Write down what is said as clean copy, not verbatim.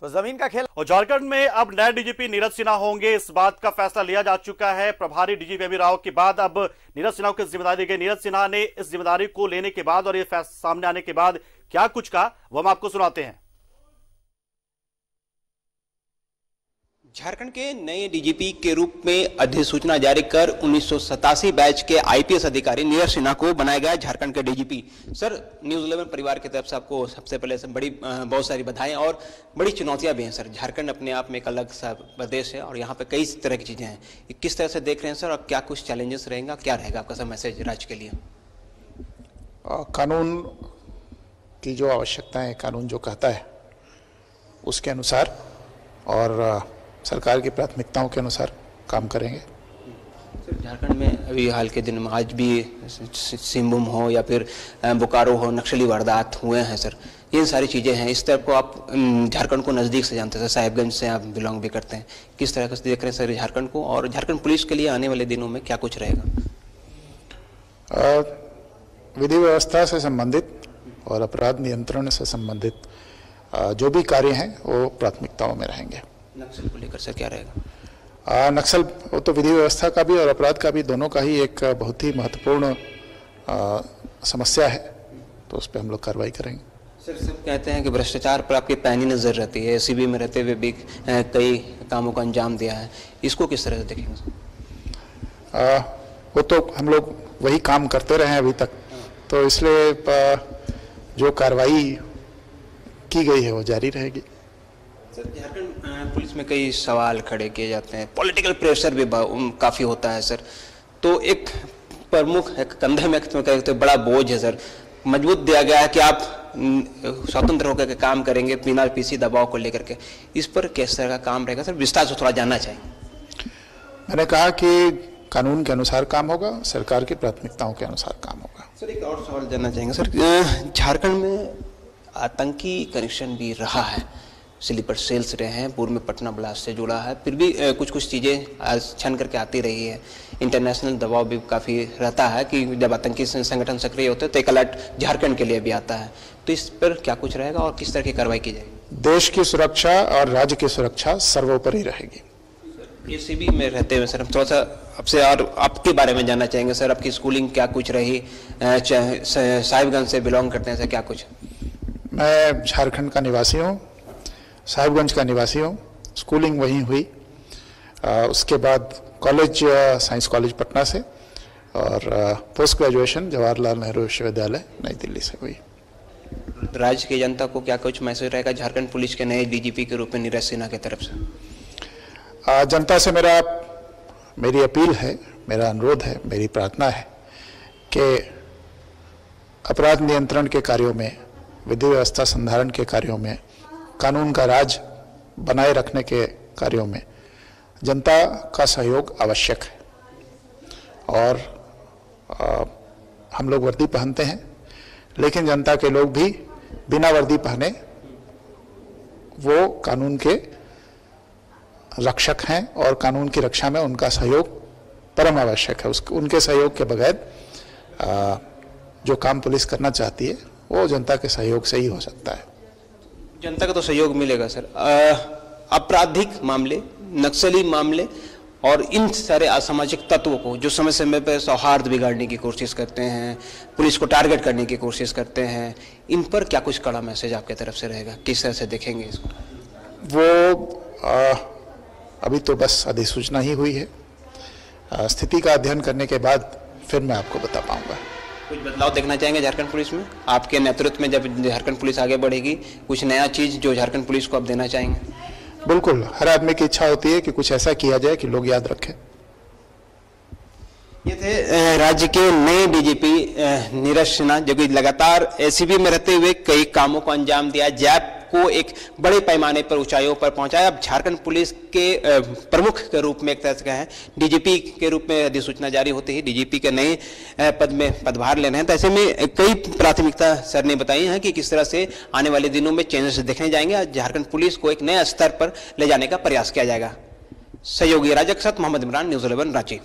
तो जमीन का खेल। और झारखंड में अब नए डीजीपी नीरज सिन्हा होंगे, इस बात का फैसला लिया जा चुका है। प्रभारी डीजीपी एमवी राव के बाद अब नीरज सिन्हा को जिम्मेदारी दी गई। नीरज सिन्हा ने इस जिम्मेदारी को लेने के बाद और ये फैसला सामने आने के बाद क्या कुछ कहा, वो हम आपको सुनाते हैं। झारखंड के नए डीजीपी के रूप में अधिसूचना जारी कर 1987 बैच के आईपीएस अधिकारी नीरज सिन्हा को बनाया गया झारखंड के डीजीपी। सर, न्यूज़ 11 परिवार की तरफ से आपको सबसे पहले से बहुत सारी बधाई और बड़ी चुनौतियां भी हैं सर। झारखंड अपने आप में एक अलग सा प्रदेश है और यहाँ पे कई तरह की चीजें हैं। किस तरह से देख रहे हैं सर, और क्या कुछ चैलेंजेस रहेगा, क्या रहेगा आपका सर मैसेज राज्य के लिए? कानून की जो आवश्यकता है, कानून जो कहता है उसके अनुसार और सरकार की प्राथमिकताओं के अनुसार काम करेंगे। सर, झारखंड में अभी हाल के दिन में आज भी सिंहभूम हो या फिर बोकारो हो, नक्सली वारदात हुए हैं सर। ये सारी चीज़ें हैं, इस तरह को आप झारखंड को नज़दीक से जानते हैं सर, साहिबगंज से आप बिलोंग भी करते हैं। किस तरह से देख रहे हैं सर झारखंड को, और झारखंड पुलिस के लिए आने वाले दिनों में क्या कुछ रहेगा? विधि व्यवस्था से संबंधित और अपराध नियंत्रण से संबंधित जो भी कार्य हैं वो प्राथमिकताओं में रहेंगे। नक्सल को लेकर सर क्या रहेगा? नक्सल वो तो विधि व्यवस्था का भी और अपराध का भी, दोनों का ही एक बहुत ही महत्वपूर्ण समस्या है, तो उस पर हम लोग कार्रवाई करेंगे। सर, सब कहते हैं कि भ्रष्टाचार पर आपकी पैनी नजर रहती है, एसीबी में रहते हुए भी कई कामों को अंजाम दिया है, इसको किस तरह से देखेंगे सर? वो तो हम लोग वही काम करते रहे हैं अभी तक, तो इसलिए जो कार्रवाई की गई है वो जारी रहेगी। सर, झारखंड पुलिस में कई सवाल खड़े किए जाते हैं, पॉलिटिकल प्रेशर भी काफ़ी होता है सर, तो एक प्रमुख एक कंधे में एक बड़ा बोझ है सर, मजबूत दिया गया है कि आप स्वतंत्र होकर के काम करेंगे बिना किसी दबाव को लेकर के, इस पर किस तरह का काम रहेगा सर, विस्तार से थोड़ा जानना चाहिए। मैंने कहा कि कानून के अनुसार काम होगा, सरकार की प्राथमिकताओं के अनुसार काम होगा। सर, एक और सवाल जानना चाहेंगे सर, झारखंड में आतंकी कनेक्शन भी रहा है, स्लीपर सेल्स रहे हैं, पूर्व में पटना ब्लास्ट से जुड़ा है, फिर भी कुछ कुछ चीज़ें आज छन करके आती रही है। इंटरनेशनल दबाव भी काफ़ी रहता है कि जब आतंकी संगठन सक्रिय होते हैं तो एक अलर्ट झारखंड के लिए भी आता है, तो इस पर क्या कुछ रहेगा और किस तरह की कार्रवाई की जाएगी? देश की सुरक्षा और राज्य की सुरक्षा सर्वोपरि रहेगी। एसीबी में रहते हुए सर, हम थोड़ा सा आपसे और आपके बारे में जानना चाहेंगे सर, आपकी स्कूलिंग क्या कुछ रही, साहिबगंज से बिलोंग करते हैं सर, क्या कुछ? मैं झारखंड का निवासी हूँ, साहिबगंज का निवासी हूँ, स्कूलिंग वहीं हुई। उसके बाद कॉलेज साइंस कॉलेज पटना से और पोस्ट ग्रेजुएशन जवाहरलाल नेहरू विश्वविद्यालय नई दिल्ली से हुई। राज्य की जनता को क्या कुछ मैसेज रहेगा झारखंड पुलिस के नए डीजीपी के रूप में नीरज सिन्हा की तरफ से? जनता से मेरी अपील है, मेरा अनुरोध है, मेरी प्रार्थना है कि अपराध नियंत्रण के कार्यों में, विधि व्यवस्था संधारण के कार्यों में, कानून का राज बनाए रखने के कार्यों में जनता का सहयोग आवश्यक है। और हम लोग वर्दी पहनते हैं, लेकिन जनता के लोग भी बिना वर्दी पहने वो कानून के रक्षक हैं और कानून की रक्षा में उनका सहयोग परम आवश्यक है। उनके सहयोग के बगैर जो काम पुलिस करना चाहती है वो जनता के सहयोग से ही हो सकता है। जनता का तो सहयोग मिलेगा सर। आपराधिक मामले, नक्सली मामले और इन सारे असामाजिक तत्वों को जो समय समय पर सौहार्द बिगाड़ने की कोशिश करते हैं, पुलिस को टारगेट करने की कोशिश करते हैं, इन पर क्या कुछ कड़ा मैसेज आपके तरफ से रहेगा, किस तरह से देखेंगे इसको? वो अभी तो बस अधिसूचना ही हुई है, स्थिति का अध्ययन करने के बाद फिर मैं आपको बता पाऊंगा। कुछ बदलाव देखना चाहेंगे झारखंड पुलिस में आपके नेतृत्व में, जब झारखंड पुलिस आगे बढ़ेगी, कुछ नया चीज जो झारखंड पुलिस को आप देना चाहेंगे? बिल्कुल, हर आदमी की इच्छा होती है कि कुछ ऐसा किया जाए कि लोग याद रखें। ये थे राज्य के नए डीजीपी नीरज सिन्हा, जो कि लगातार एसीबी में रहते हुए कई कामों को अंजाम दिया, जैप को एक बड़े पैमाने पर ऊंचाइयों पर पहुंचाया। अब झारखंड पुलिस के प्रमुख के रूप में एक तरह से कहें, डीजीपी के रूप में अधिसूचना जारी होती है, डीजीपी के नए पद में पदभार लेने हैं, तो ऐसे में कई प्राथमिकता सर ने बताई हैं कि किस तरह से आने वाले दिनों में चेंजेस देखने जाएंगे, झारखंड पुलिस को एक नए स्तर पर ले जाने का प्रयास किया जाएगा। सहयोगी राजक मोहम्मद इमरान, न्यूज़ 11 रांची।